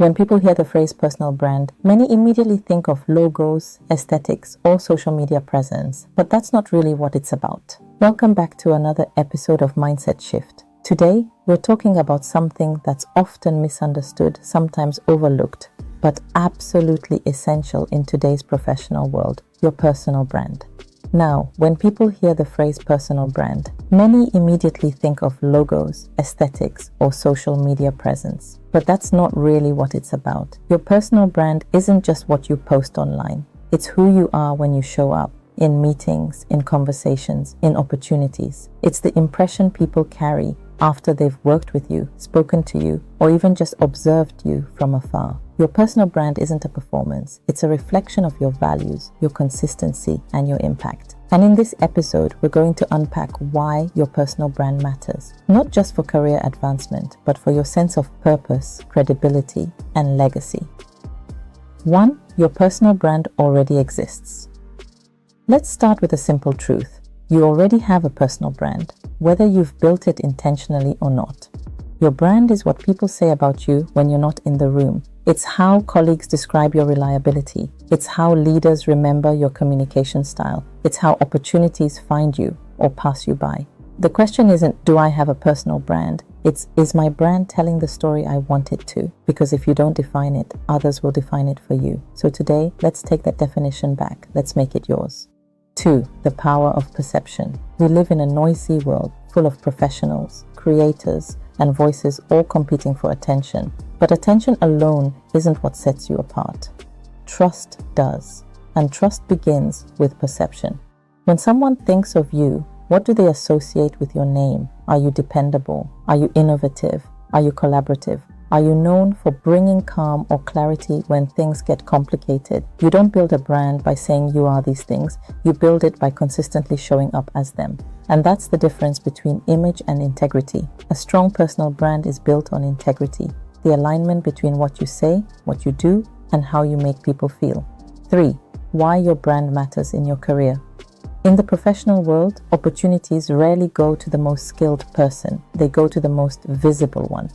When people hear the phrase personal brand, many immediately think of logos, aesthetics, or social media presence, but that's not really what it's about. Welcome back to another episode of Mindset Shift. Today, we're talking about something that's often misunderstood, sometimes overlooked, but absolutely essential in today's professional world, your personal brand. Now, when people hear the phrase personal brand, many immediately think of logos, aesthetics, or social media presence. But that's not really what it's about. Your personal brand isn't just what you post online. It's who you are when you show up, in meetings, in conversations, in opportunities. It's the impression people carry after they've worked with you, spoken to you, or even just observed you from afar. Your personal brand isn't a performance. It's a reflection of your values, your consistency, and your impact. And in this episode, we're going to unpack why your personal brand matters, not just for career advancement, but for your sense of purpose, credibility, and legacy. 1. Your personal brand already exists. Let's start with a simple truth. You already have a personal brand, whether you've built it intentionally or not. Your brand is what people say about you when you're not in the room. It's how colleagues describe your reliability. It's how leaders remember your communication style. It's how opportunities find you or pass you by. The question isn't, do I have a personal brand? It's, is my brand telling the story I want it to? Because if you don't define it, others will define it for you. So today, let's take that definition back. Let's make it yours. 2. The power of perception. We live in a noisy world full of professionals, creators, and voices all competing for attention. But attention alone isn't what sets you apart. Trust does. And trust begins with perception. When someone thinks of you, what do they associate with your name? Are you dependable? Are you innovative? Are you collaborative? Are you known for bringing calm or clarity when things get complicated? You don't build a brand by saying you are these things. You build it by consistently showing up as them. And that's the difference between image and integrity. A strong personal brand is built on integrity, the alignment between what you say, what you do, and how you make people feel. 3. Why your brand matters in your career. In the professional world, opportunities rarely go to the most skilled person. They go to the most visible one.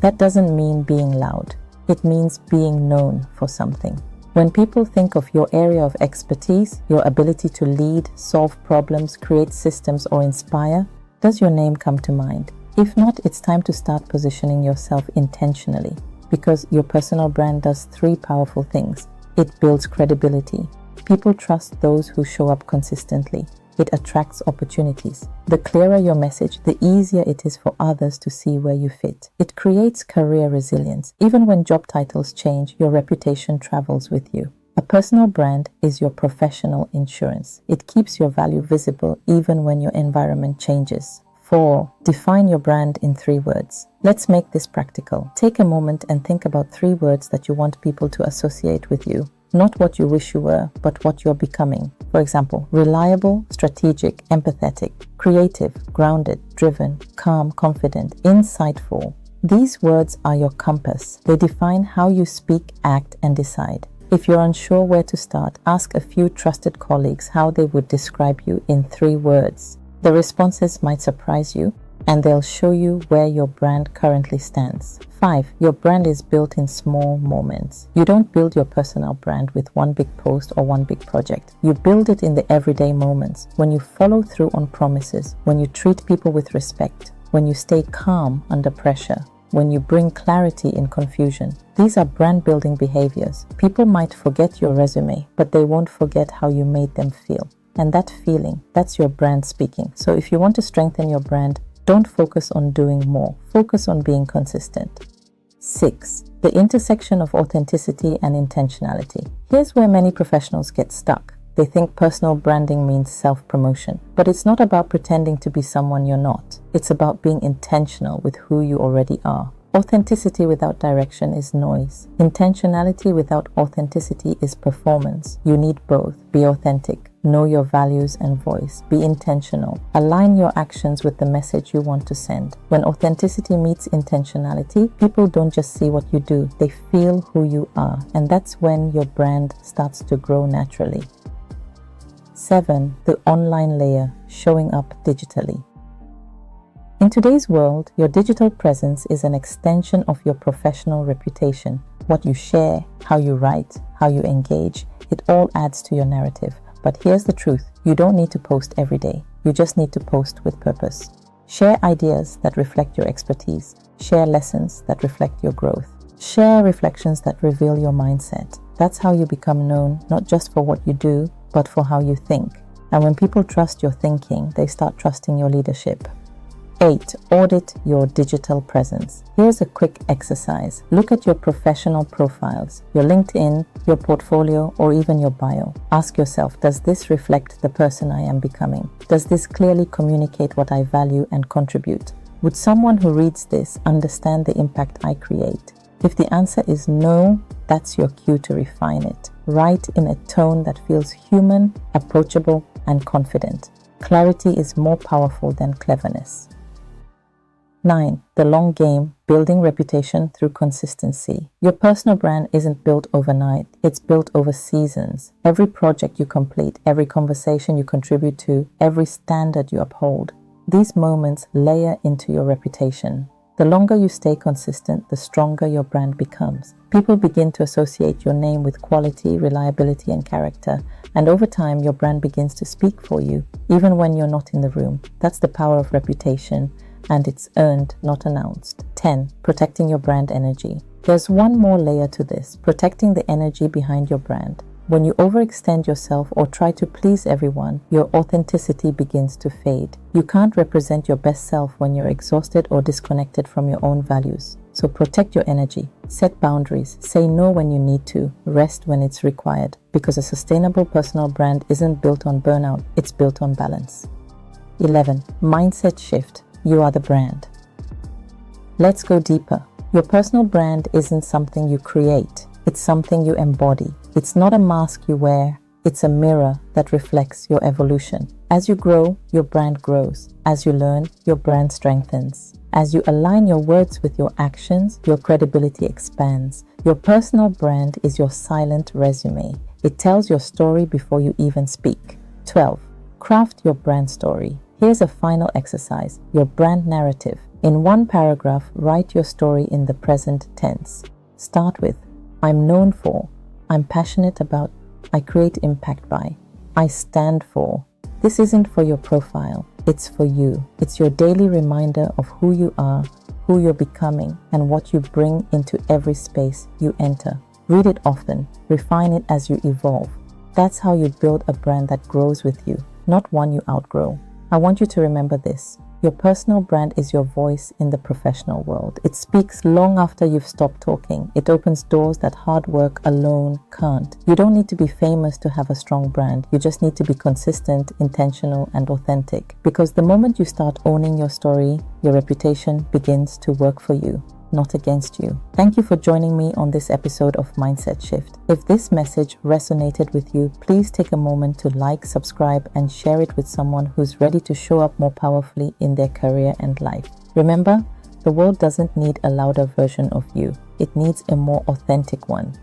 That doesn't mean being loud. It means being known for something. When people think of your area of expertise, your ability to lead, solve problems, create systems, or inspire, does your name come to mind? If not, it's time to start positioning yourself intentionally, because your personal brand does 3 powerful things. It builds credibility. People trust those who show up consistently. It attracts opportunities. The clearer your message, the easier it is for others to see where you fit. It creates career resilience. Even when job titles change, your reputation travels with you. A personal brand is your professional insurance. It keeps your value visible even when your environment changes. 4. Define your brand in 3 words. Let's make this practical. Take a moment and think about 3 words that you want people to associate with you. Not what you wish you were, but what you're becoming. For example, reliable, strategic, empathetic, creative, grounded, driven, calm, confident, insightful. These words are your compass. They define how you speak, act, and decide. If you're unsure where to start, ask a few trusted colleagues how they would describe you in 3 words. The responses might surprise you, and they'll show you where your brand currently stands. 5. Your brand is built in small moments. You don't build your personal brand with one big post or one big project. You build it in the everyday moments, when you follow through on promises, when you treat people with respect, when you stay calm under pressure, when you bring clarity in confusion. These are brand building behaviors. People might forget your resume, but they won't forget how you made them feel. And that feeling, that's your brand speaking. So if you want to strengthen your brand, don't focus on doing more. Focus on being consistent. 6. The intersection of authenticity and intentionality. Here's where many professionals get stuck. They think personal branding means self-promotion. But it's not about pretending to be someone you're not. It's about being intentional with who you already are. Authenticity without direction is noise. Intentionality without authenticity is performance. You need both. Be authentic. Know your values and voice. Be intentional. Align your actions with the message you want to send. When authenticity meets intentionality, people don't just see what you do, they feel who you are. And that's when your brand starts to grow naturally. 7. The online layer, showing up digitally. In today's world, your digital presence is an extension of your professional reputation. What you share, how you write, how you engage, it all adds to your narrative. But here's the truth, you don't need to post every day. You just need to post with purpose. Share ideas that reflect your expertise. Share lessons that reflect your growth. Share reflections that reveal your mindset. That's how you become known, not just for what you do, but for how you think. And when people trust your thinking, they start trusting your leadership. 8. Audit your digital presence. Here's a quick exercise. Look at your professional profiles, your LinkedIn, your portfolio, or even your bio. Ask yourself, does this reflect the person I am becoming? Does this clearly communicate what I value and contribute? Would someone who reads this understand the impact I create? If the answer is no, that's your cue to refine it. Write in a tone that feels human, approachable, and confident. Clarity is more powerful than cleverness. 9. The long game, building reputation through consistency. Your personal brand isn't built overnight, it's built over seasons. Every project you complete, every conversation you contribute to, every standard you uphold. These moments layer into your reputation. The longer you stay consistent, the stronger your brand becomes. People begin to associate your name with quality, reliability, and character, and over time your brand begins to speak for you, even when you're not in the room. That's the power of reputation. And it's earned, not announced. 10. Protecting your brand energy. There's one more layer to this, protecting the energy behind your brand. When you overextend yourself or try to please everyone, your authenticity begins to fade. You can't represent your best self when you're exhausted or disconnected from your own values. So protect your energy, set boundaries, say no when you need to, rest when it's required, because a sustainable personal brand isn't built on burnout, it's built on balance. 11. Mindset shift. You are the brand. Let's go deeper. Your personal brand isn't something you create. It's something you embody. It's not a mask you wear. It's a mirror that reflects your evolution. As you grow, your brand grows. As you learn, your brand strengthens. As you align your words with your actions, your credibility expands. Your personal brand is your silent resume. It tells your story before you even speak. 12. Craft your brand story. Here's a final exercise, your brand narrative. In one paragraph, write your story in the present tense. Start with, I'm known for, I'm passionate about, I create impact by, I stand for. This isn't for your profile, it's for you. It's your daily reminder of who you are, who you're becoming, and what you bring into every space you enter. Read it often, refine it as you evolve. That's how you build a brand that grows with you, not one you outgrow. I want you to remember this. Your personal brand is your voice in the professional world. It speaks long after you've stopped talking. It opens doors that hard work alone can't. You don't need to be famous to have a strong brand. You just need to be consistent, intentional, and authentic. Because the moment you start owning your story, your reputation begins to work for you, not against you. Thank you for joining me on this episode of Mindset Shift. If this message resonated with you, please take a moment to like, subscribe, and share it with someone who's ready to show up more powerfully in their career and life. Remember, the world doesn't need a louder version of you. It needs a more authentic one.